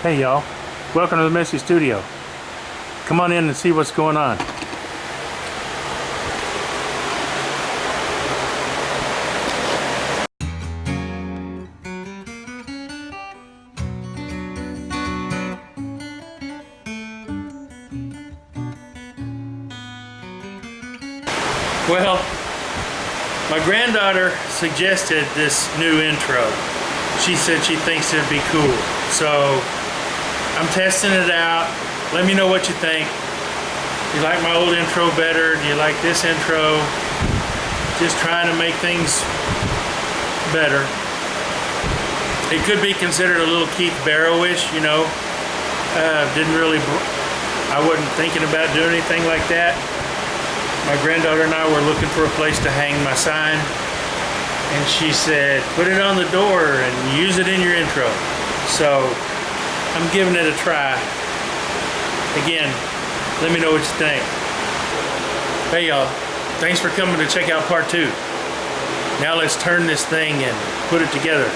Hey y'all, welcome to the Messy Studio. Come on in and see what's going on. Well, my granddaughter suggested this new intro. She said she thinks it'd be cool. So I'm testing it out. Let me know what you think. Do you like my old intro better? Do you like this intro? Just trying to make things better. It could be considered a little Keith Barrow-ish, you know. I wasn't thinking about doing anything like that. My granddaughter and I were looking for a place to hang my sign, and she said, put it on the door and use it in your intro. So I'm giving it a try. Again, let me know what you think. Hey y'all, thanks for coming to check out part 2. Now let's turn this thing and put it together.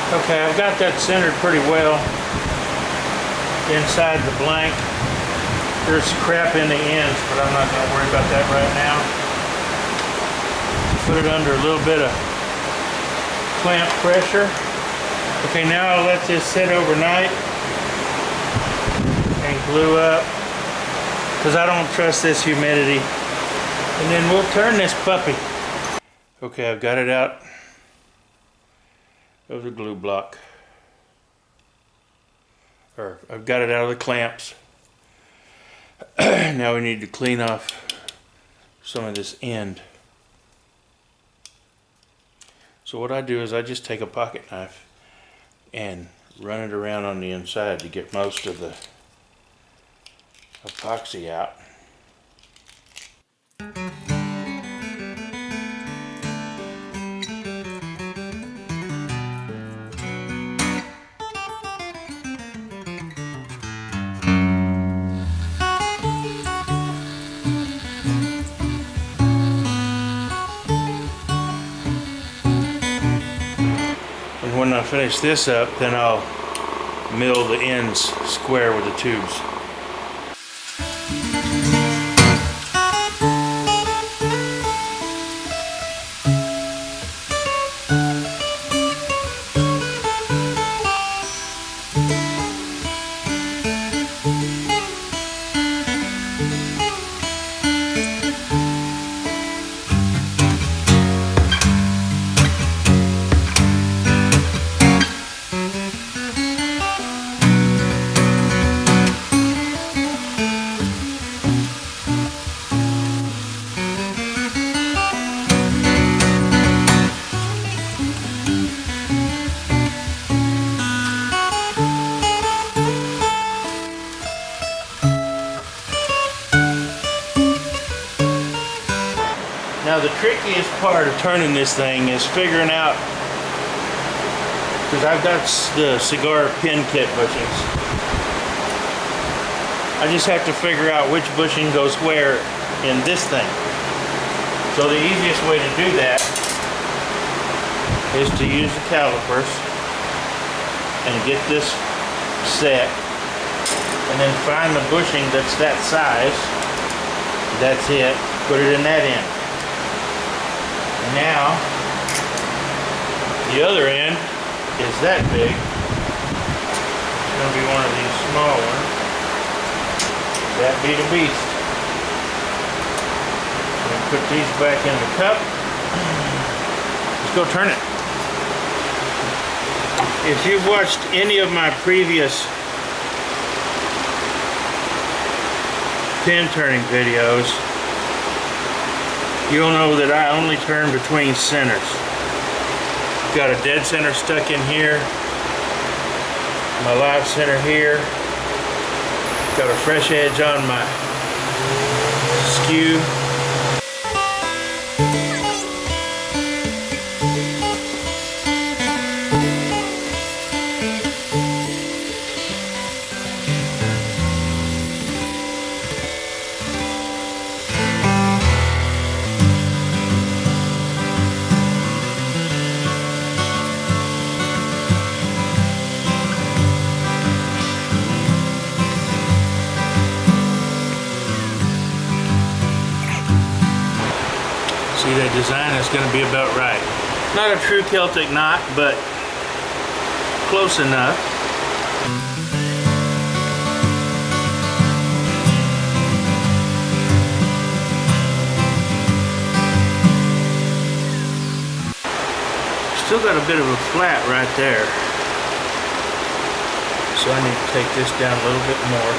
Okay, I've got that centered pretty well inside the blank. There's crap in the ends, but I'm not going to worry about that right now. Put it under a little bit of clamp pressure. Okay, now I'll let this sit overnight and glue up, because I don't trust this humidity. And then we'll turn this puppy. Okay, I've got it out of the glue block, or I've got it out of the clamps. Now we need to clean off some of this end. So what I do is I just take a pocket knife and run it around on the inside to get most of the epoxy out. When I finish this up, then I'll mill the ends square with the tubes. Now the trickiest part of turning this thing is figuring out, because I've got the cigar pin kit bushings. I just have to figure out which bushing goes where in this thing. So the easiest way to do that is to use the calipers and get this set, and then find the bushing that's that size. That's it. Put it in that end. Now, the other end is that big. It's going to be one of these small ones. That be the beast. Put these back in the cup. Let's go turn it. If you've watched any of my previous pin turning videos, you'll know that I only turn between centers. Got a dead center stuck in here. My live center here. Got a fresh edge on my skew. See, that design is going to be about right. Not a true Celtic knot, but close enough. Still got a bit of a flat right there. So I need to take this down a little bit more.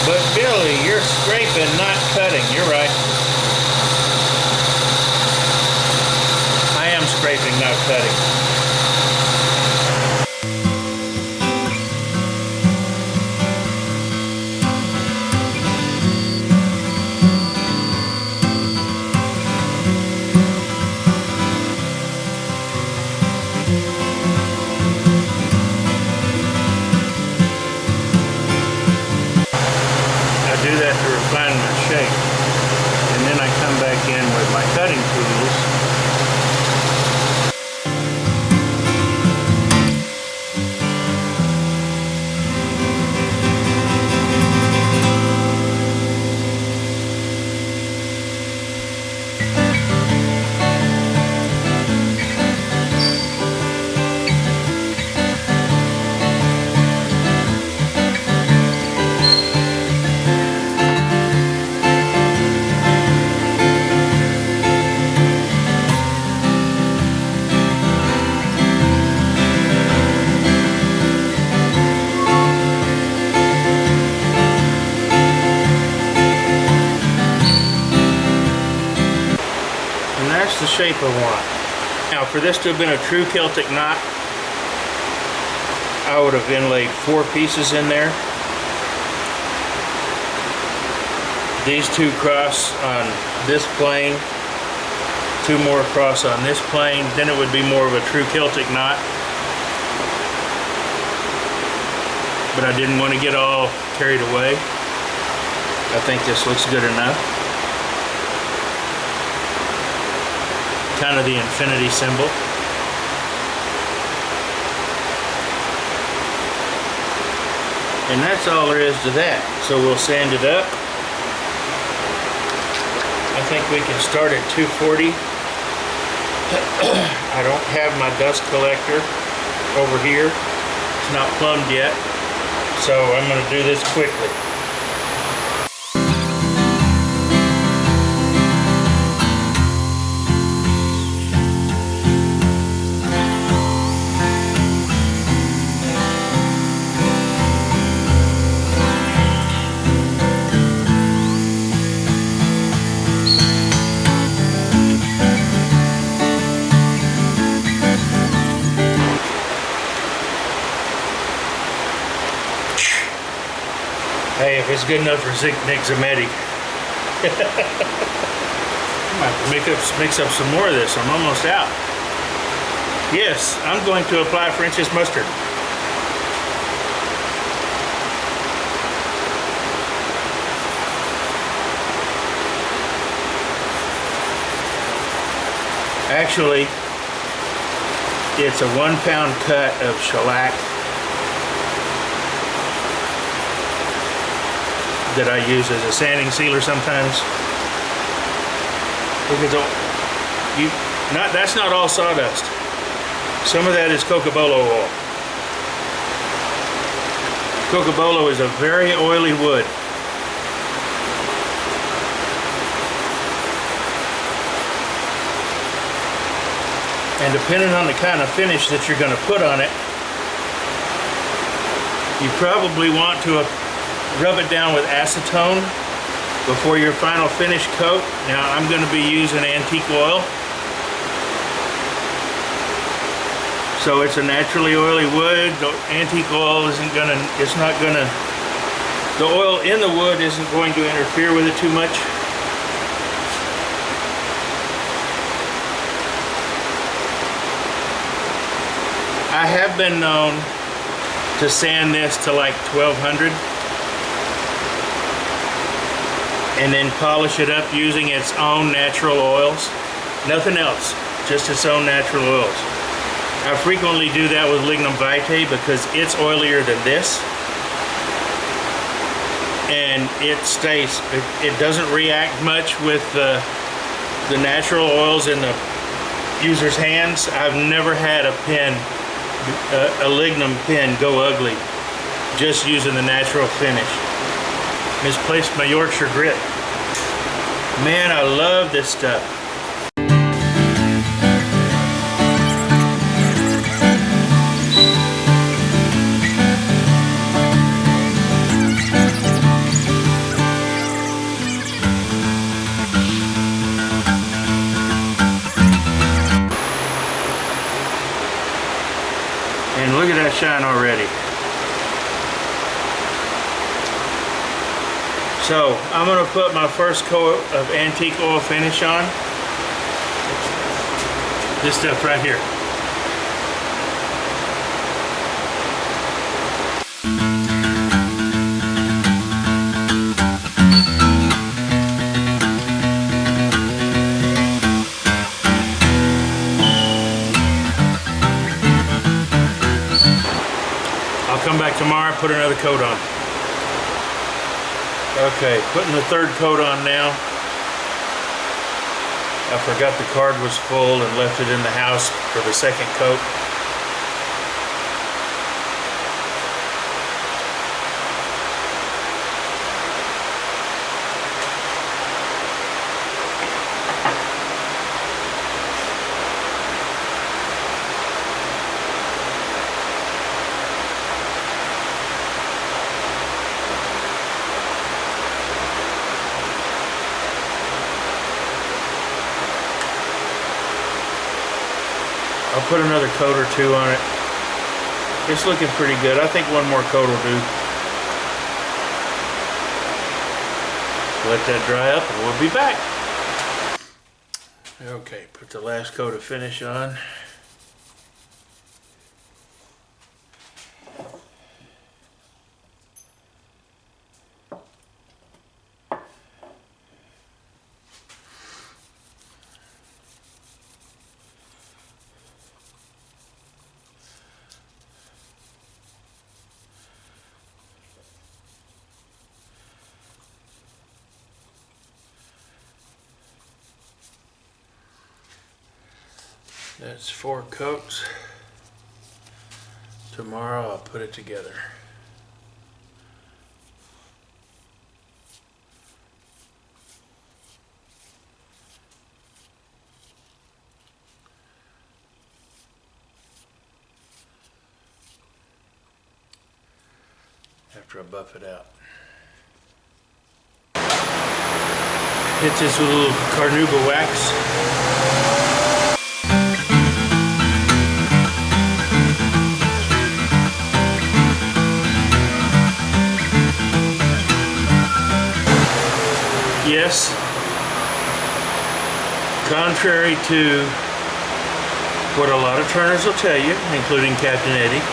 But Billy, you're scraping, not cutting. You're right. I am scraping, not cutting. Do that to refine my shape, and then I come back in with my cutting tools. That's the shape I want. Now, for this to have been a true Celtic knot, I would have inlaid 4 pieces in there. These 2 cross on this plane, 2 more across on this plane, then it would be more of a true Celtic knot. But I didn't want to get all carried away. I think this looks good enough. Kind of the infinity symbol. And that's all there is to that. So we'll sand it up. I think we can start at 240. I don't have my dust collector over here. It's not plumbed yet. So I'm going to do this quickly. Hey, if it's good enough for Nick Zametti. I might have to mix up some more of this. I'm almost out. Yes, I'm going to apply French's mustard. Actually, it's a 1 pound cut of shellac that I use as a sanding sealer sometimes. Because that's not all sawdust. Some of that is Cocobolo oil. Cocobolo is a very oily wood. And depending on the kind of finish that you're going to put on it, you probably want to rub it down with acetone before your final finish coat. Now I'm going to be using antique oil. So it's a naturally oily wood. The antique oil isn't gonna, it's not gonna, the oil in the wood isn't going to interfere with it too much. I have been known to sand this to like 1200 and then polish it up using its own natural oils. Nothing else, just its own natural oils. I frequently do that with lignum vitae because it's oilier than this, and it stays. It doesn't react much with the natural oils in the user's hands. I've never had a pen, a lignum pen, go ugly just using the natural finish. Misplaced my Yorkshire grit. Man, I love this stuff. And look at that shine already. So I'm going to put my first coat of antique oil finish on. This stuff right here. I'll come back tomorrow and put another coat on. Okay, putting the third coat on now. I forgot the card was full and left it in the house for the second coat. I'll put another coat or two on it. It's looking pretty good. I think one more coat will do. Let that dry up and we'll be back. Okay, put the last coat of finish on. That's 4 coats. Tomorrow I'll put it together. After I buff it out. Hit this with a little carnauba wax. Yes, contrary to what a lot of turners will tell you, including Captain Eddie,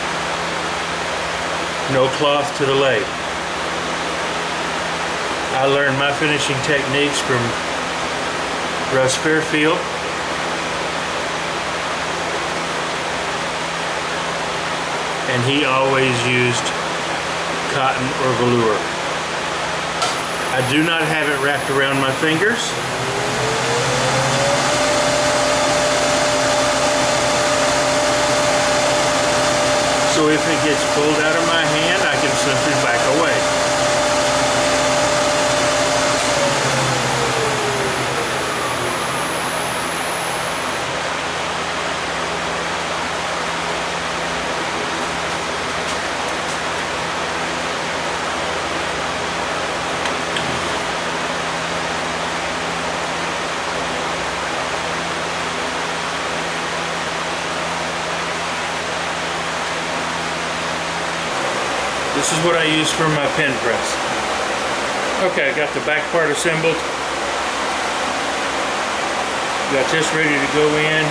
no cloth to the lathe. I learned my finishing techniques from Russ Fairfield. And he always used cotton or velour. I do not have it wrapped around my fingers. so if it gets pulled out of my hand, I can simply back away. This is what I use for my pen press. Okay, I got the back part assembled. Got this ready to go in.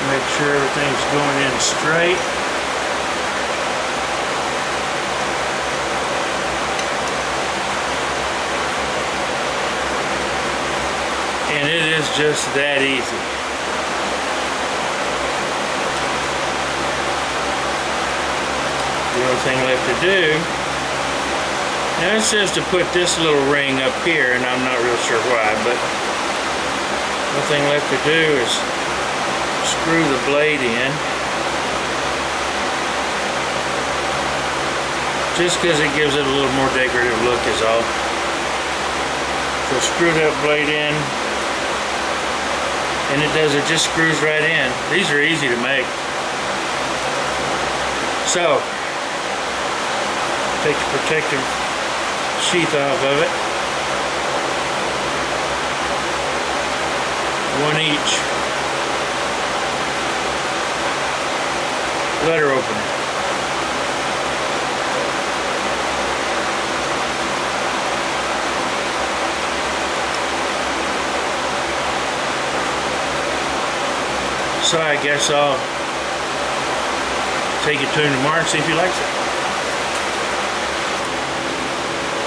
Make sure everything's going in straight. And it is just that easy. The only thing left to do, now it says to put this little ring up here, and I'm not real sure why, but the only thing left to do is screw the blade in. Just because it gives it a little more decorative look is all. So screw that blade in. And it does, it just screws right in. These are easy to make. So, take the protective sheath off of it. One each. Letter opener. So I guess I'll take it to him tomorrow and see if he likes it.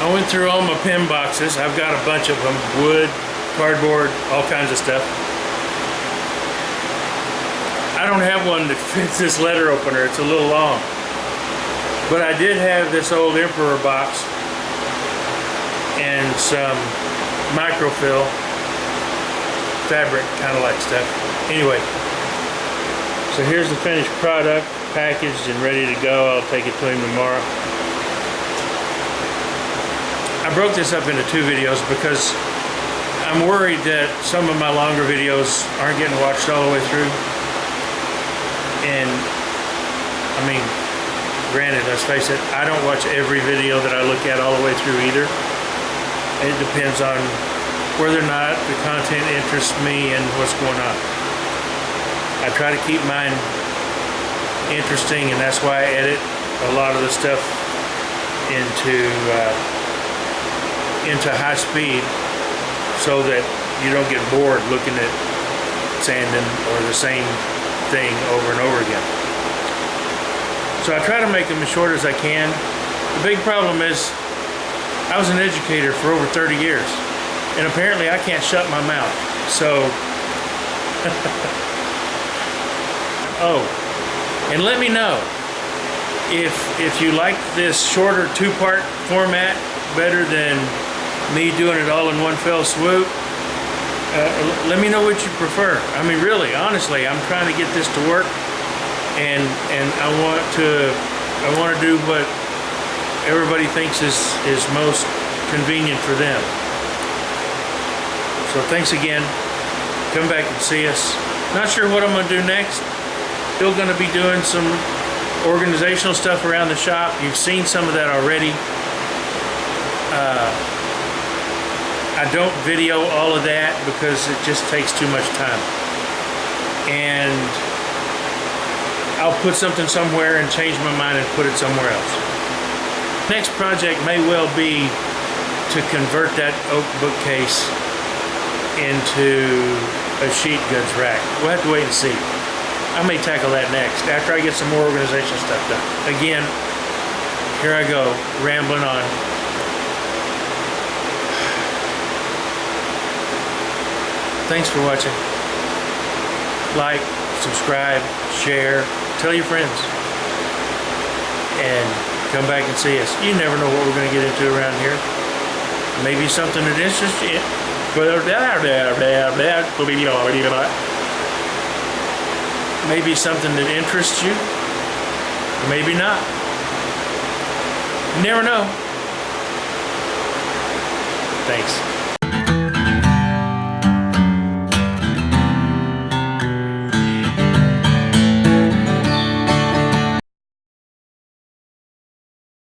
I went through all my pen boxes. I've got a bunch of them. Wood, cardboard, all kinds of stuff. I don't have one that fits this letter opener. It's a little long. But I did have this old Emperor box and some microfill fabric kind of like stuff. Anyway. So here's the finished product, packaged and ready to go. I'll take it to him tomorrow. I broke this up into 2 videos because I'm worried that some of my longer videos aren't getting watched all the way through. And, I mean, granted, let's face it, I don't watch every video that I look at all the way through either. It depends on whether or not the content interests me and what's going on. I try to keep mine interesting, and that's why I edit a lot of the stuff into high speed so that you don't get bored looking at sanding or the same thing over and over again. So I try to make them as short as I can. The big problem is I was an educator for over 30 years, and apparently I can't shut my mouth. So oh, and let me know if you like this shorter 2-part format better than me doing it all in one fell swoop. Let me know what you prefer. I mean, really, honestly, I'm trying to get this to work, and I want to do what everybody thinks is most convenient for them. So thanks again. Come back and see us. Not sure what I'm going to do next. Still going to be doing some organizational stuff around the shop. You've seen some of that already. I don't video all of that because it just takes too much time. And I'll put something somewhere and change my mind and put it somewhere else. Next project may well be to convert that oak bookcase into a sheet goods rack. We'll have to wait and see. I may tackle that next after I get some more organizational stuff done. Again, here I go, rambling on. Thanks for watching. Like, subscribe, share, tell your friends. And come back and see us. You never know what we're going to get into around here. Maybe something that interests you. Maybe something that interests you. Maybe not. You never know. Thanks.